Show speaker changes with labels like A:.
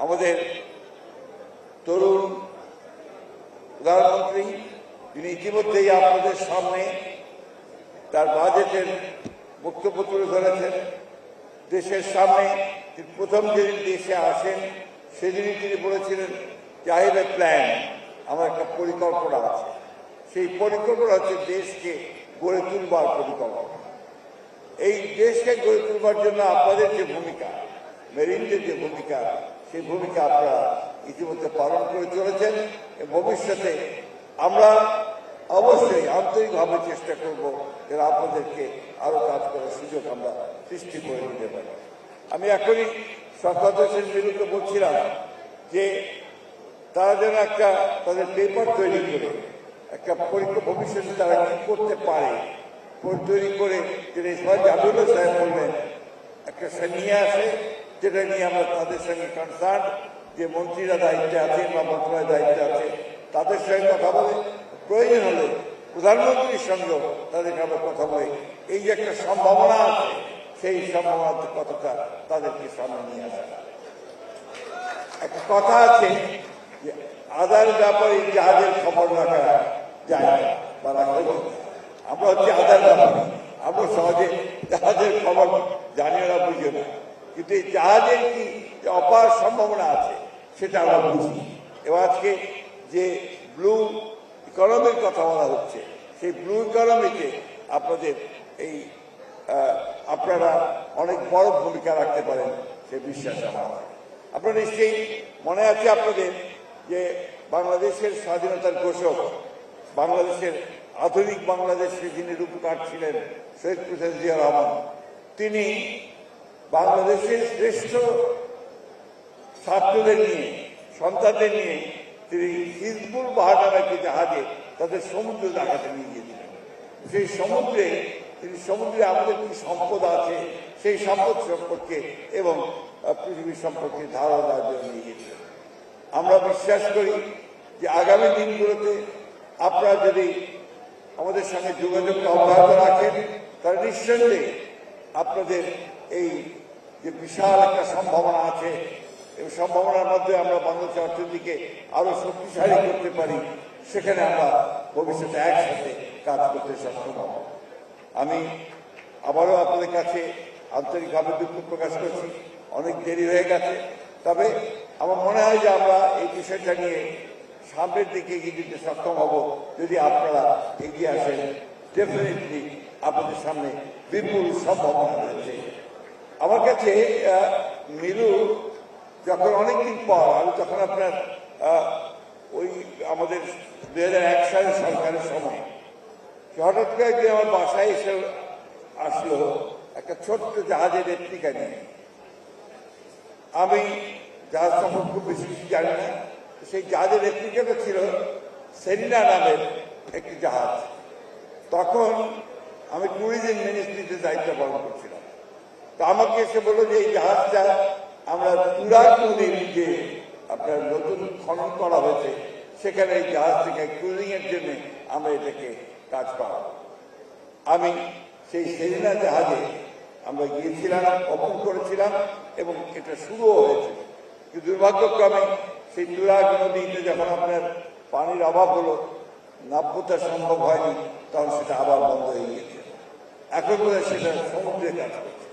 A: আমাদের তরুণ প্রধানমন্ত্রী তিনি ইতিমধ্যেই আপনাদের সামনে তার বাজেটের বক্তব্য তুলে ধরেছেন। দেশের সামনে প্রথম যেদিন দেশে আসেন সেদিনই তিনি বলেছিলেন যে আই হ্যাভ এ প্ল্যান, আমার একটা পরিকল্পনা আছে। সেই পরিকল্পনা হচ্ছে দেশকে গড়ে তুলবার পরিকল্পনা। এই দেশকে গড়ে তুলবার জন্য আপনাদের যে ভূমিকা, মেরিনদের যে ভূমিকা, সেই ভূমিকা আপনারা ইতিমধ্যে পালন করে চলেছেন। ভবিষ্যতে আমরা অবশ্যই আন্তরিকভাবে চেষ্টা করব যেন আপনাদেরকে আরো কাজ করার সুযোগ আমরা সৃষ্টি করে দিতে পারি। আমি এখনই শওকত হোসেন মিলুকে বলছিলাম যে তারা যেন একটা তাদের পেপার তৈরি করে একটা ভবিষ্যতে তারা কি করতে পারে তৈরি করে যেটা ইসমাইল জাবিউল্লাহ সাহেব বলবেন একটা নিয়ে আসে, যেটা নিয়ে আমরা তাদের সঙ্গে কনসার্ন যে মন্ত্রীরা দায়িত্বে আছেন বা মন্ত্রণালয়ের দায়িত্বে আছে তাদের সঙ্গে কথা বলে, প্রয়োজন হলে প্রধানমন্ত্রীর সঙ্গেও তাদেরকে আমরা কথা বলে এই যে একটা সম্ভাবনা আছে সেই সম্ভাবনার কথাটা তাদেরকে সামনে নিয়ে আসা। একটা কথা আছে যে আদার ব্যাপারে জাহাজের খবর রাখা যায় না বা রাখা যায়। আমরা হচ্ছে আদার ব্যাপারে, আমরা সহজে জাহাজের খবর জানিও না, বুঝিও না, কিন্তু এই জাহাজের কি অপার সম্ভাবনা আছে সেটা আমরা বুঝি। এবং আজকে যে ব্লু ইকোনমির কথা বলা হচ্ছে সেই ব্লু ইকোনমিতে আপনাদের এই আপনারা অনেক বড় ভূমিকা রাখতে পারেন সে বিশ্বাস আমার। আপনারা নিশ্চয়ই মনে আছে আপনাদের যে বাংলাদেশের স্বাধীনতার ঘোষক, বাংলাদেশের আধুনিক বাংলাদেশের যিনি রূপকার ছিলেন শহীদ প্রেসিডেন্ট জিয়া রহমান, তিনি বাংলাদেশের শ্রেষ্ঠ ছাত্রদের নিয়ে সন্তানদের নিয়ে তিনি হিজবুল বাহার নামে একটি জাহাজে তাদের সমুদ্র দেখাতে নিয়ে গিয়েছিলেন। সেই সমুদ্রে আমাদের কি সম্পদ আছে সেই সম্পদ সম্পর্কে এবং পৃথিবীর সম্পর্কে ধারণা দেওয়ার জন্য নিয়ে গিয়েছিলেন। আমরা বিশ্বাস করি যে আগামী দিনগুলোতে আপনারা যদি আমাদের সঙ্গে যোগাযোগ অব্যাহত রাখেন তাহলে নিঃসন্দেহে আপনাদের এই যে বিশাল একটা সম্ভাবনা আছে এই সম্ভাবনার মধ্যে আমরা বাংলাদেশের অর্থনীতিকে আরো শক্তিশালী করতে পারি, সেখানে আমরা ভবিষ্যতে একসাথে কাজ করতে সক্ষম হব। আমি আবারও আপনাদের কাছে আন্তরিকভাবে দুঃখ প্রকাশ করছি, অনেক দেরি হয়ে গেছে। তবে আমার মনে হয় যে আমরা এই বিষয়টা নিয়ে সামনের দিকে এগিয়ে যেতে সক্ষম হব যদি আপনারা এগিয়ে আসেন। ডেফিনেটলি আপনাদের সামনে বিপুল সম্ভাবনা রয়েছে। আমার কাছে মিলু যখন অনেকদিন পর আমি তখন আপনার ওই আমাদের 2001 সালের সরকারের সময় হঠাৎ করে একদিন আমার বাসায় এসে আসলো একটা ছোট্ট জাহাজের রেপ্লিকা নিয়ে। আমি জাহাজ সম্পর্কে খুব বেশি কিছু জানি না, সেই জাহাজের রেপ্লিকাটা ছিল সেরিনা নামের একটি জাহাজ। তখন আমি ট্যুরিজম মিনিস্ট্রিতে দায়িত্ব পালন করছিলাম। তো আমাকে এসে বললো যে এই জাহাজটা আমরা তুরাগ নদীর যে আপনার নতুন খনন করা হয়েছে সেখানে এই জাহাজ থেকে ক্রুজিং এর জন্য আমরা এটাকে কাজ করাবো। আমি সেই সেরিনা জাহাজে আমরা গিয়েছিলাম, ওপেন করেছিলাম এবং এটা শুরুও হয়েছিল। কিন্তু দুর্ভাগ্যক্রমে সেই তুরাগ নদীতে যখন আপনার পানির অভাব হলো, নাব্যতা সম্ভব হয়নি, তখন সেটা আবার বন্ধ হয়ে গিয়েছে। এখন বোধহয় সেটা সমুদ্রে কাজ করছে।